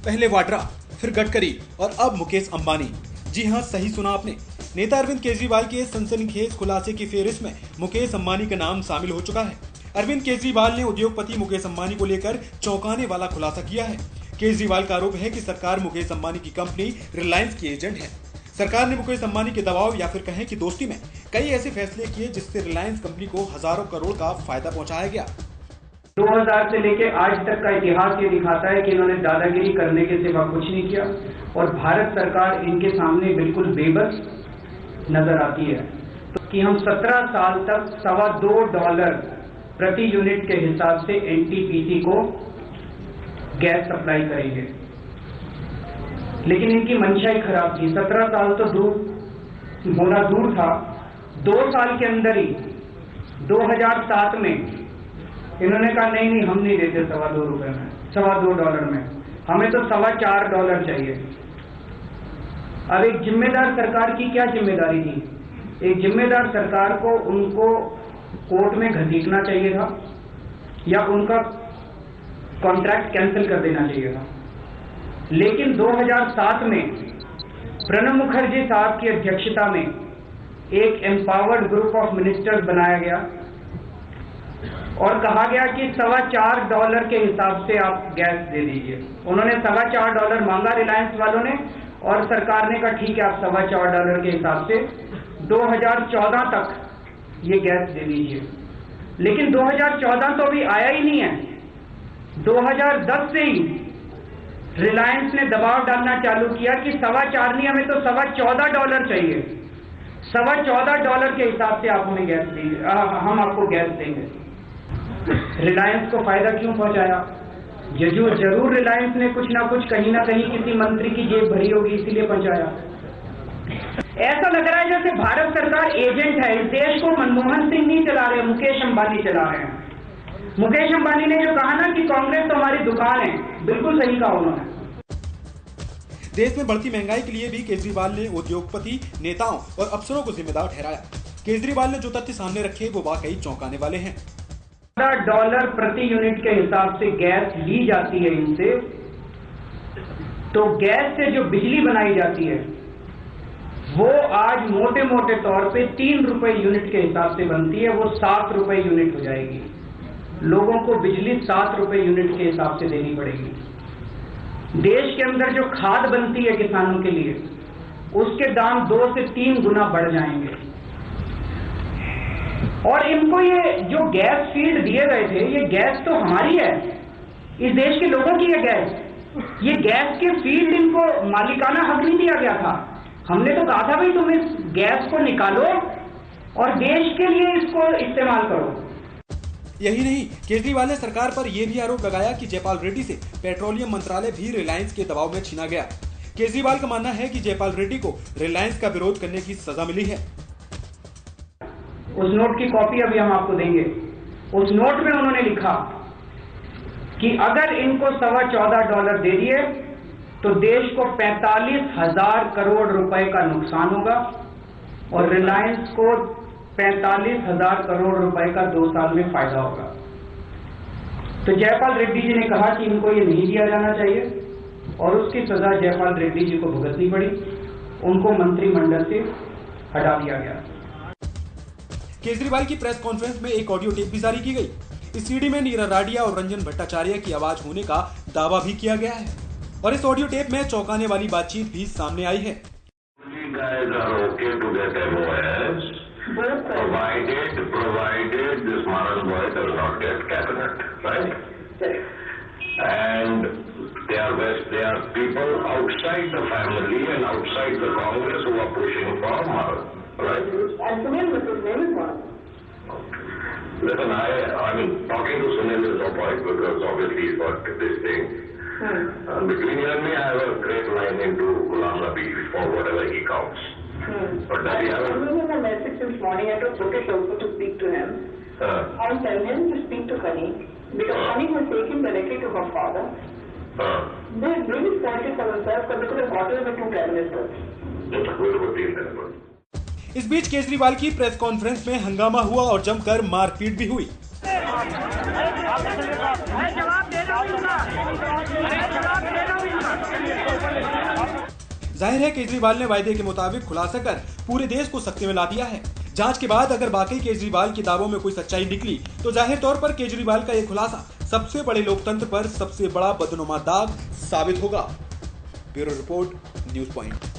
पहले वाड्रा, फिर गडकरी और अब मुकेश अंबानी। जी हां, सही सुना आपने। नेता अरविंद केजरीवाल के सनसनीखेज खुलासे की फेहरिस्त में मुकेश अंबानी का नाम शामिल हो चुका है। अरविंद केजरीवाल ने उद्योगपति मुकेश अंबानी को लेकर चौंकाने वाला खुलासा किया है। केजरीवाल का आरोप है कि सरकार मुकेश अंबानी की कंपनी रिलायंस की एजेंट है। सरकार ने मुकेश अंबानी के दबाव या फिर कहें कि दोस्ती में कई ऐसे फैसले किए जिससे रिलायंस कंपनी को हजारों करोड़ का फायदा पहुंचाया गया। 2000 से लेकर आज तक का इतिहास ये दिखाता है कि इन्होंने दादागिरी करने के सिवा कुछ नहीं किया और भारत सरकार इनके सामने बिल्कुल बेबस नजर आती है। तो कि हम 17 साल तक $2.25 प्रति यूनिट के हिसाब से एनटीपीसी को गैस सप्लाई करेंगे, लेकिन इनकी मंशा ही खराब थी। 17 साल तो होना दूर था, 2 साल के अंदर ही 2007 में इन्होंने कहा नहीं हम नहीं देते $2.25 में, हमें तो $4.25 चाहिए। अब एक जिम्मेदार सरकार की क्या जिम्मेदारी थी? एक जिम्मेदार सरकार को उनको कोर्ट में घसीटना चाहिए था या उनका कॉन्ट्रैक्ट कैंसिल कर देना चाहिए था। लेकिन 2007 में प्रणब मुखर्जी साहब की अध्यक्षता में एक एम्पावर्ड ग्रुप ऑफ मिनिस्टर्स बनाया गया और कहा गया कि $4.25 के हिसाब से आप गैस दे दीजिए। उन्होंने $4.25 मांगा रिलायंस वालों ने और सरकार ने कहा ठीक है आप $4.25 के हिसाब से 2014 तक ये गैस दे दीजिए। लेकिन 2014 तो अभी आया ही नहीं है। 2010 से ही रिलायंस ने दबाव डालना चालू किया कि $4.25 नहीं, हमें तो $14.25 चाहिए। $14.25 के हिसाब से आप हमें गैस देंगे, हम आपको गैस देंगे। रिलायंस को फायदा क्यों पहुंचाया? जरूर रिलायंस ने कुछ ना कुछ कहीं ना कहीं किसी मंत्री की जेब भरी होगी, इसीलिए पहुंचाया। ऐसा लग रहा है जैसे भारत सरकार एजेंट है। इस देश को मनमोहन सिंह नहीं चला रहे, मुकेश अंबानी चला रहे हैं। मुकेश अंबानी ने जो कहा ना कि कांग्रेस तो हमारी दुकान है, बिल्कुल सही कहा उन्होंने। देश में बढ़ती महंगाई के लिए भी केजरीवाल ने उद्योगपति, नेताओं और अफसरों को जिम्मेदार ठहराया। केजरीवाल ने जो तथ्य सामने रखे वो वाकई चौंकाने वाले हैं। $14 प्रति यूनिट के हिसाब से गैस ली जाती है इनसे, तो गैस से जो बिजली बनाई जाती है वो आज मोटे मोटे तौर पे ₹3 यूनिट के हिसाब से बनती है, वो ₹7 यूनिट हो जाएगी। लोगों को बिजली ₹7 यूनिट के हिसाब से देनी पड़ेगी। देश के अंदर जो खाद बनती है किसानों के लिए, उसके दाम 2 से 3 गुना बढ़ जाएंगे। और इनको ये जो गैस फील्ड दिए गए थे, ये गैस तो हमारी है, इस देश के लोगों की है गैस। ये गैस के फील्ड इनको मालिकाना हक नहीं दिया गया था। हमने तो कहा था भाई तुम इस गैस को निकालो और देश के लिए इसको इस्तेमाल करो। यही नहीं, केजरीवाल ने सरकार पर यह भी आरोप लगाया कि जयपाल रेड्डी से पेट्रोलियम मंत्रालय भी रिलायंस के दबाव में छीना गया। केजरीवाल का मानना है कि जयपाल रेड्डी को रिलायंस का विरोध करने की सजा मिली है। उस नोट की कॉपी अभी हम आपको देंगे। उस नोट में उन्होंने लिखा कि अगर इनको $14.25 दे दिए तो देश को 45,000 करोड़ रुपए का नुकसान होगा और रिलायंस को 45,000 करोड़ रुपए का 2 साल में फायदा होगा। तो जयपाल रेड्डी जी ने कहा कि इनको ये नहीं दिया जाना चाहिए और उसकी सजा जयपाल रेड्डी जी को भुगतनी पड़ी। उनको मंत्रिमंडल से हटा दिया गया। केजरीवाल की प्रेस कॉन्फ्रेंस में एक ऑडियो टेप भी जारी की गई। इस सीडी में नीरज राडिया और रंजन भट्टाचार्य की आवाज होने का दावा भी किया गया है और इस ऑडियो टेप में चौंकाने वाली बातचीत भी सामने आई है। They are people outside the family and outside the Congress who are pushing for Maran, right? And Sunil, his name is Maran. Listen, I mean, talking to Sunil is no point because obviously he's got this thing. Between you and me, I have a great line into Ghulam Nabi for whatever he counts. But does he have I'm giving a message this morning. I told Mukesh also to speak to him. I'll tell him to speak to Kani because Kani will take him directly to her father. They really spoiled it for themselves because they could have gotten him 2 prime ministers. इस बीच केजरीवाल की press conference में हंगामा हुआ और जमकर मारपीट भी हुई। जवाब दे रहा हूँ जाहिर है केजरीवाल ने वायदे के मुताबिक खुलासा कर पूरे देश को सख्ती में ला दिया है। जांच के बाद अगर वाकई केजरीवाल के दावों में कोई सच्चाई निकली तो जाहिर तौर पर केजरीवाल का यह खुलासा सबसे बड़े लोकतंत्र पर सबसे बड़ा बदनुमा दाग साबित होगा। Bureau report, news point.